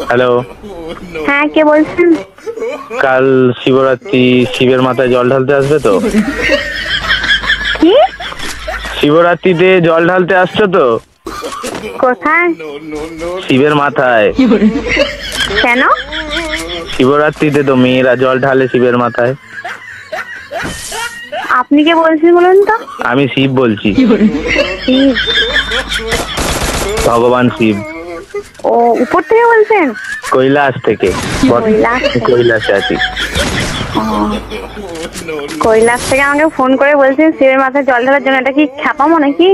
Hello. হ্যাঁ, কে বলছেন? কাল শিবরাত্রি, শিবের মাথায় জল ঢালতে আসবে তো? কি? শিবরাত্রিতে জল ঢালতে আসছো তো? কোথায়? শিবের মাথায়। কেন? শিবরাত্রিতে তো মেয়েরা জল ঢালে শিবের মাথায়। আপনি কে বলছেন বলুন তো? আমি শিব বলছি। শিব? ভগবান শিব। ও, উপর থেকে বলছেন? কৈলাস থেকে। কৈলাস? কৈলাসে আছি। কৈলাস থেকে আমাকে ফোন করে বলছেন শিবের মাথায় জল ঢালার জন্য। এটা কি খ্যাপামো নাকি?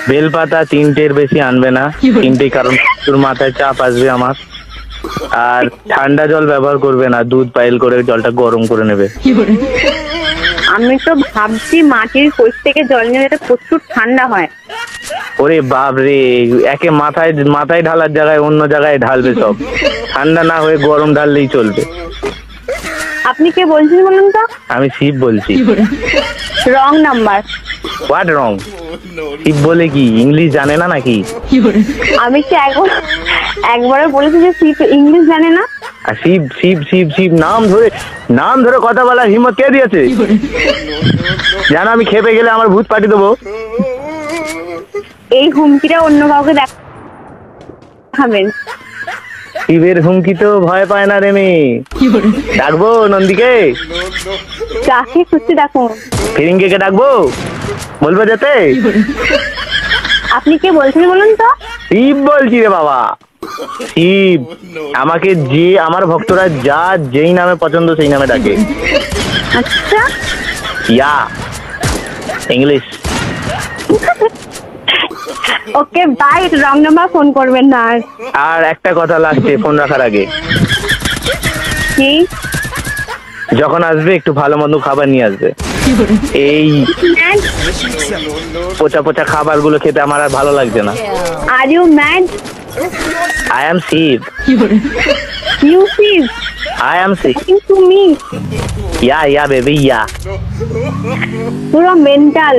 বেলপাতা 3টের বেশি আনবে না, 3টে, কারণ তোর মাথায় চাপ আসবে আমার। আর ঠান্ডা জল ব্যবহার করবে না, দুধ পাইল করে জলটা গরম করে নেবে। আমি তো ভাবছি মাটির কোষ থেকে জল নিয়ে যেটা প্রচুর ঠান্ডা হয়। ওরে বাপ রে, একে মাথায় ঢালার জায়গায় অন্য জায়গায় ঢালবে সব। ঠান্ডা না হয়ে গরম ঢাললেই চলবে। আপনি কে বলছেন বলুন তো? আমি শিব বলছি। Wrong number. What wrong? Shiv বলে কি ইংলিশ জানে না নাকি? আমি কি একবারে বলেছি যে শিব ইংলিশ জানে না? আর শিব শিব শিব শিব নাম ধরে কথা বলার হিম্মত কে দিয়েছে? জানো আমি খেপে গেলে আমার ভূত পাঠিয়ে দেবো। এই হুমকিটা অন্য কাউকে দেখাবেন? শিবের হুমকি তো ভয় পায় না রে মেয়ে। ডাকবো নন্দীকে? যাকে খুশি ডাকুন। ফিরিঙ্গিকে ডাকবো? বলবো যেতে? আপনি কে বলছেন বলুন তো? শিব বলছি রে বাবা, শিব। আমাকে যে আমার ভক্তরা যেই নামে পছন্দ সেই নামে ডাকে। আচ্ছা, yeah English. Okay bye. Wrong number phone করবেন না আর। আর একটা কথা লাস্টে ফোন রাখার আগে, কি? যখন আসবে একটু ভালো মন্দ খাবার নিয়ে আসবে। এই পচা পচা খাবার গুলো খেতে আমার আর ভালো লাগছে না। Are you mad? I am Shiv. You Shiv? I am Shiv. To me? Yeah baby yeah. পুরো মেন্টাল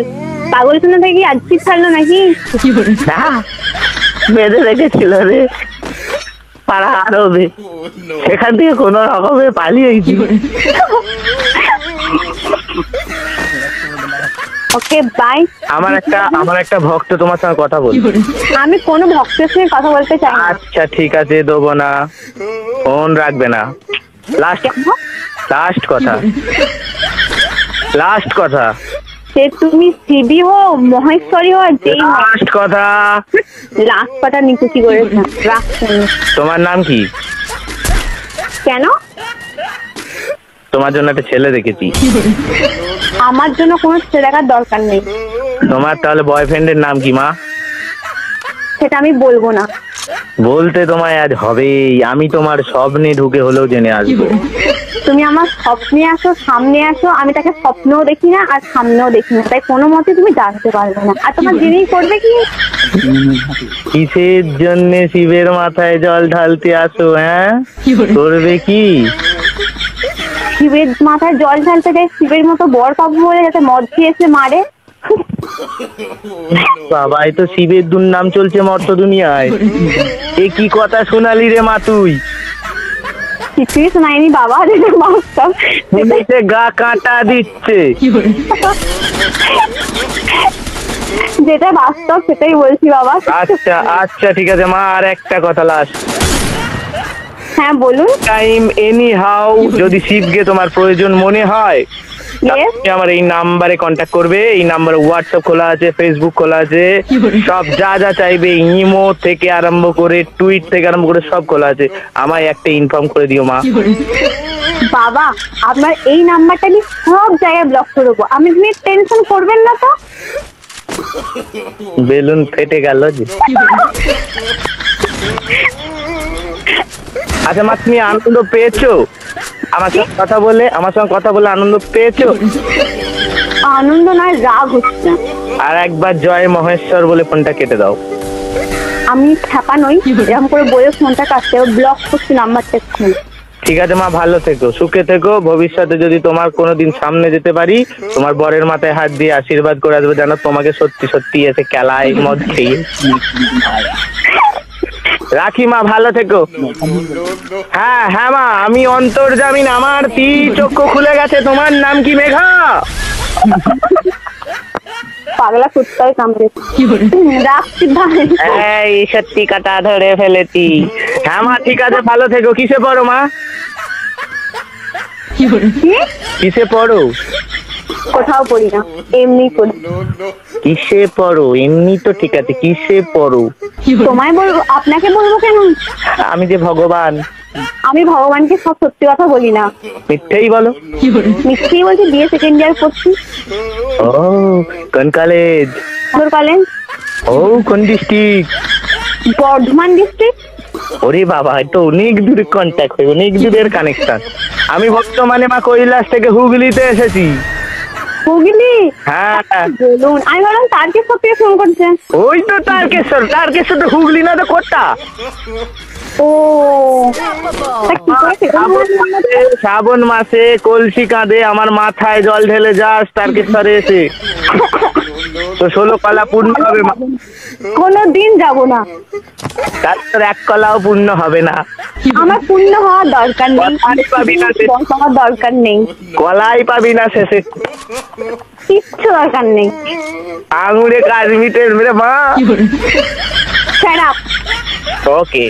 পাগলখানা থেকে আজকে ছাড়লো নাকি? বেঁধে রেখেছিল রে পাড়া আরবে, সেখান থেকে কোন রকমে পালিয়েছি। Okay bye. আমার একটা ভক্ত তোমার সঙ্গে কথা বল। আমি কোনো ভক্তের সঙ্গে কথা বলতে চাই না। আচ্ছা ঠিক আছে, দেবো না, ফোন রাখবে না। লাস্ট কথা। সে তুমি শিবি হো, মহেশ্বরী হো, যেই লাস্ট কথা। লাস্ট কথা নিকুচি করেছে। রাখছেন? তোমার নাম কি? কেন? তোমার জন্য একটা ছেলে দেখেছি। আমার জন্য কোনো ছেলে দেখার দরকার নেই। তোমার তাহলে বয়ফ্রেন্ডের নাম কি মা? সেটা আমি বলবো না। বলতে তোমায় আজ হবেই। আমি তোমার স্বপ্নে ঢুকে হলেও জেনে আসবো। তুমি আমার স্বপ্নে আসো, সামনে আসো, আমি তাকে স্বপ্নেও দেখি না আর সামনেও দেখি না, তাই কোনো মতে তুমি জানতে পারবে না। আর তোমার জেনেই করবে কি? কিসের জন্য শিবের মাথায় জল ঢালতে আসো? হ্যাঁ, করবে কি? শিবের মাথায় জল ঢালতে যাই শিবের মতো বর পাবো বলে, যাতে মদ দিয়ে এসে মারে। বাবাই তো শিবের দুর্নাম চলছে মর্ত দুনিয়ায়। এ কি কথা শোনালি রে মা তুই? কিছুই শোনায়নি বাবা, বাস্তব গা কাটা দিচ্ছে। যেটা বাস্তব সেটাই বলছি বাবা। আচ্ছা ঠিক আছে মা, আর একটা কথা লাস্ট। হ্যাঁ বলুন। টাইম এনি হাউ যদি শিবকে তোমার প্রয়োজন মনে হয়, আমার এই নাম্বারে কন্ট্যাক্ট করবে। এই নাম্বারে হোয়াটসঅ্যাপ খোলা আছে, ফেসবুক খোলা আছে, সব যা চাইবে, ইমো থেকে আরম্ভ করে টুইট থেকে আরম্ভ করে সব খোলা আছে। আমায় একটা ইনফর্ম করে দিও মা। বাবা আপনার এই নাম্বারটা আমি সব জায়গায় ব্লক করে দেবো, আপনি টেনশন করবেন না তো। বেলুন ফেটে গেল যে। আচ্ছা মা, তুমি আনন্দ পেয়েছো আমার সঙ্গে কথা বলে? আনন্দ পেয়েছো? আনন্দ নয়, রাগ হচ্ছে। আর একবার জয় মহেশ্বর বলে ফোনটা কেটে দাও। আমি খ্যাপা নই, এরকম করে বলে ফোনটা কাটতে ব্লক করছি নাম্বারটা। ঠিক আছে মা, ভালো থেকো, সুখে থেকো। ভবিষ্যতে যদি তোমার কোনোদিন সামনে যেতে পারি, তোমার বরের মাথায় হাত দিয়ে আশীর্বাদ করে আসবো, যেন তোমাকে সত্যি সত্যি এসে কেলায় মদ খেয়ে। রাখি মা, ভালো থেকো। হ্যাঁ হ্যাঁ মা, আমি অন্তর্জামিন, আমার চক্ষু খুলে গেছে। তোমার নাম কি মেঘা? পাগলা কুত্তায় কামড়েছে। রাখছি ভাই। এই সত্যি কাটা ধরে ফেলেছি। হ্যাঁ মা ঠিক আছে, ভালো থেকো। কিসে পড়ো মা? কি? কিসে পড়ো? কোথাও পড়ি না, এমনি পড়ি। কিসে পড়ো? এমনি তো ঠিক আছে, কিসে পড়ো? তোমায় বলবো? আপনাকে বলবো কেন? আমি যে ভগবান। আমি ভগবানকে সব সত্যি কথা বলি না, মিথ্যেই বলো। মিথ্যেই বলছি। বিএ সেকেন্ড ইয়ার পড়ছি। ও কোন কলেজ? কলেজ। ও কোন ডিস্ট্রিক্ট? বর্ধমান ডিস্ট্রিক্ট। ওরে বাবা, তো অনেক দূরে কন্ট্যাক্ট হয়, অনেক দূরের কানেকশন। আমি বর্তমানে মা কৈলাস থেকে হুগলিতে এসেছি। হুগলি? হ্যাঁ। বলুন, আমি ভাবলাম তারকেশ্বর থেকে ফোন করছে। ওই তো তারকেশ্বর, তারকেশ্বর তো হুগলি না তো কোথা? ও তা কি করে সেটা বলবো? শ্রাবণ মাসে কলসি কাঁধে আমার মাথায় জল ঢেলে যাস তারকেশ্বরে এসে, তো 16 কলা পূর্ণ হবে মা। কোনোদিন যাব না। তারপর 1 কলাও পূর্ণ হবে না। আমার পূর্ণ হওয়ার দরকার নেই, কলাই পাবি না শেষে। হওয়ার দরকার নেই, কলাই পাবি না শেষে। কিচ্ছু দরকার নেই। আঙুরে কাশ্মীরের মেরে মা। Shut up. ওকে।